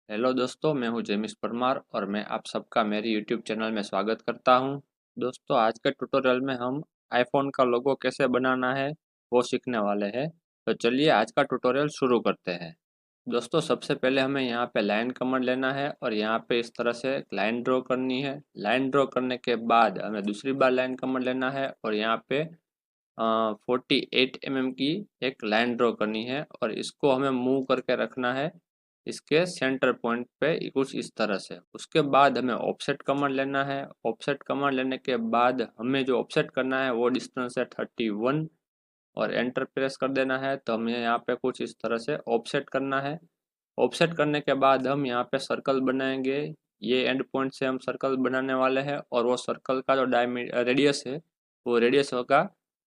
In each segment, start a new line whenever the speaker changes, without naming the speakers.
Hello दोस्तों, मैं हूं जेमिस परमार और मैं आप सबका मेरी यूट्यूब चैनल में स्वागत करता हूं। दोस्तों, आज के ट्यूटोरियल में हम आईफोन का लोगो कैसे बनाना है वो सीखने वाले हैं। तो चलिए आज का ट्यूटोरियल शुरू करते हैं। दोस्तों, सबसे पहले हमें यहाँ पे लाइन कमांड लेना है और यहाँ पे इस तरह से लाइन ड्रॉ करनी है। लाइन ड्रॉ करने के बाद हमें दूसरी बार लाइन कमांड लेना है और यहाँ पे 48 mm की एक लाइन ड्रॉ करनी है और इसको हमें मूव करके रखना है इसके सेंटर पॉइंट पे कुछ इस तरह से। उसके बाद हमें ऑफसेट कमांड लेना है। ऑफसेट कमांड लेने के बाद हमें जो ऑफसेट करना है वो डिस्टेंस है 31 और एंटर प्रेस कर देना है। तो हमें यहाँ पे कुछ इस तरह से ऑफसेट करना है। ऑफसेट करने के बाद हम यहाँ पे सर्कल बनाएंगे। ये एंड पॉइंट से हम सर्कल बनाने वाले हैं और वो सर्कल का जो रेडियस है वो रेडियस होगा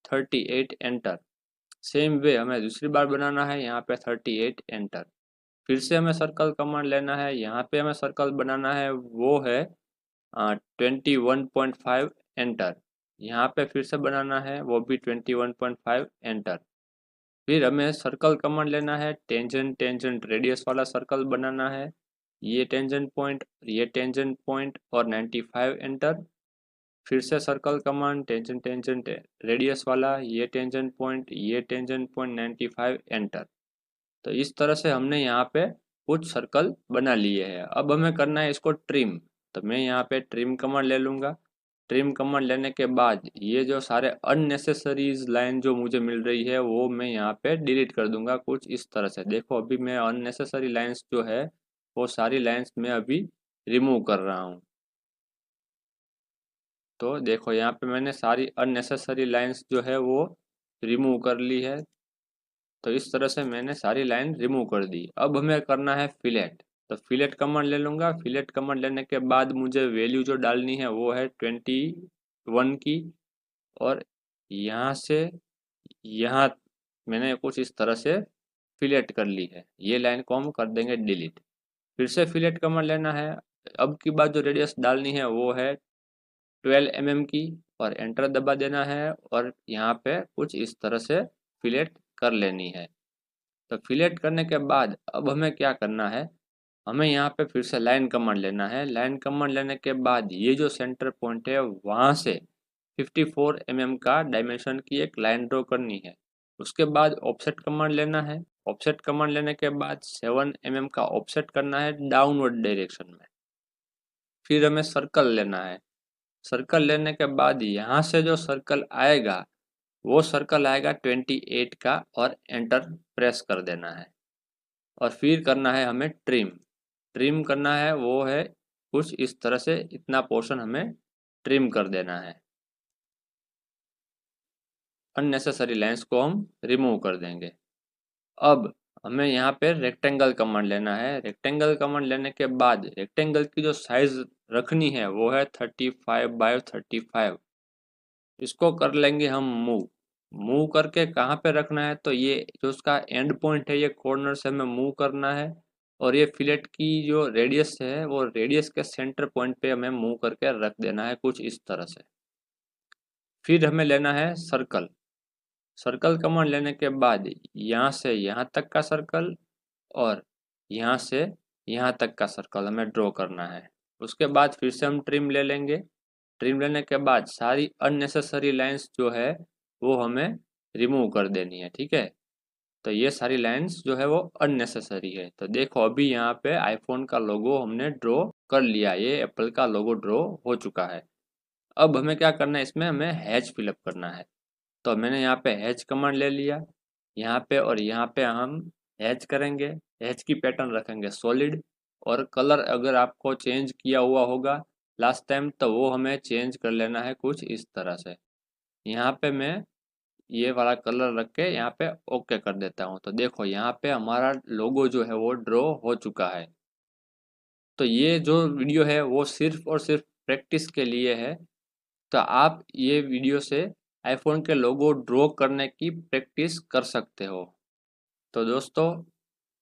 38 एंटर। सेम वे हमें दूसरी बार बनाना है, यहाँ पे 38 एंटर। फिर से हमें सर्कल कमांड लेना है। यहाँ पे हमें सर्कल बनाना है वो है 21.5 एंटर। यहाँ पे फिर से बनाना है वो भी 21.5 एंटर। फिर हमें सर्कल कमांड लेना है, टेंजेंट टेंजेंट रेडियस वाला सर्कल बनाना है। ये टेंजेंट पॉइंट, ये टेंजेंट पॉइंट और 95 एंटर। फिर से circle command, tangent tangent radius वाला, ये टेंजेंट पॉइंट, ये टेंजेंट पॉइंट, 95 एंटर। तो इस तरह से हमने यहाँ पे कुछ सर्कल बना लिए हैं। अब हमें करना है इसको ट्रिम। तो मैं यहाँ पे ट्रिम कमांड ले लूँगा। ट्रिम कमांड लेने के बाद ये जो सारे अननेसेसरीज लाइन जो मुझे मिल रही है वो मैं यहाँ पे डिलीट कर दूंगा कुछ इस तरह से। देखो, अभी मैं अननेसेसरी लाइंस जो है वो सारी लाइंस मैं अभी रिमूव कर रहा हूँ। तो देखो, यहाँ पे मैंने सारी अननेसेसरी लाइंस जो है वो रिमूव कर ली है। तो इस तरह से मैंने सारी लाइन रिमूव कर दी। अब हमें करना है फिलेट। तो फिलेट कमांड ले लूँगा। फिलेट कमांड लेने के बाद मुझे वैल्यू जो डालनी है वो है 21 की और यहाँ से यहाँ मैंने कुछ इस तरह से फिलेट कर ली है। ये लाइन को हम कर देंगे डिलीट। फिर से फिलेट कमांड लेना है। अब की बात जो रेडियस डालनी है वो है 12 mm की और एंटर दबा देना है और यहाँ पे कुछ इस तरह से फिलेट कर लेनी है। तो फिलेट करने के बाद अब हमें क्या करना है, हमें यहाँ पे फिर से लाइन कमांड लेना है। लाइन कमांड लेने के बाद ये जो सेंटर पॉइंट है वहाँ से 54 mm का डायमेंशन की एक लाइन ड्रॉ करनी है। उसके बाद ऑफसेट कमांड लेना है। ऑफसेट कमांड लेने के बाद 7 mm का ऑफसेट करना है डाउनवर्ड डायरेक्शन में। फिर हमें सर्कल लेना है। सर्कल लेने के बाद यहाँ से जो सर्कल आएगा वो सर्कल आएगा 28 का और एंटर प्रेस कर देना है। और फिर करना है हमें ट्रिम। ट्रिम करना है वो है कुछ इस तरह से, इतना पोर्शन हमें ट्रिम कर देना है। अननेसेसरी लाइंस को हम रिमूव कर देंगे। अब हमें यहाँ पे रेक्टेंगल कमांड लेना है। रेक्टेंगल कमांड लेने के बाद रेक्टेंगल की जो साइज रखनी है वो है 35 बाय 35। इसको कर लेंगे हम मूव। मूव करके कहाँ पे रखना है, तो ये जो उसका एंड पॉइंट है ये कॉर्नर से हमें मूव करना है और ये फिलेट की जो रेडियस है वो रेडियस के सेंटर पॉइंट पे हमें मूव करके रख देना है कुछ इस तरह से। फिर हमें लेना है सर्कल। सर्कल कमांड लेने के बाद यहाँ से यहाँ तक का सर्कल और यहाँ से यहाँ तक का सर्कल हमें ड्रॉ करना है। उसके बाद फिर से हम ट्रिम ले लेंगे। ट्रिम लेने के बाद सारी अननेसेसरी लाइंस जो है वो हमें रिमूव कर देनी है, ठीक है। तो ये सारी लाइंस जो है वो अननेसेसरी है। तो देखो, अभी यहाँ पे आईफोन का लोगो हमने ड्रॉ कर लिया, ये एप्पल का लोगो ड्रॉ हो चुका है। अब हमें क्या करना है, इसमें हमें हैच फिलअप करना है। तो मैंने यहाँ पे हैच कमांड ले लिया। यहाँ पे और यहाँ पे हम हैच करेंगे। हैच की पैटर्न रखेंगे सॉलिड और कलर अगर आपको चेंज किया हुआ होगा लास्ट टाइम तो वो हमें चेंज कर लेना है कुछ इस तरह से। यहाँ पे मैं ये वाला कलर रख के यहाँ पे ओके कर देता हूँ। तो देखो, यहाँ पे हमारा लोगो जो है वो ड्रॉ हो चुका है। तो ये जो वीडियो है वो सिर्फ और सिर्फ प्रैक्टिस के लिए है। तो आप ये वीडियो से आईफोन के लोगो ड्रॉ करने की प्रैक्टिस कर सकते हो। तो दोस्तों,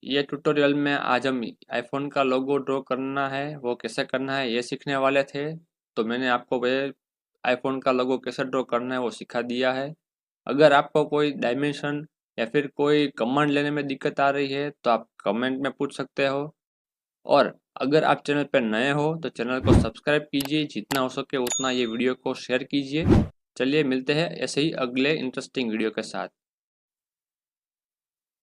ये ट्यूटोरियल में आज हम आईफोन का लोगो ड्रॉ करना है वो कैसे करना है ये सीखने वाले थे। तो मैंने आपको वे आईफोन का लोगो कैसे ड्रॉ करना है वो सिखा दिया है। अगर आपको कोई डायमेंशन या फिर कोई कमांड लेने में दिक्कत आ रही है तो आप कमेंट में पूछ सकते हो। और अगर आप चैनल पर नए हो तो चैनल को सब्सक्राइब कीजिए, जितना हो सके उतना ये वीडियो को शेयर कीजिए। चलिए मिलते हैं ऐसे ही अगले इंटरेस्टिंग वीडियो के साथ।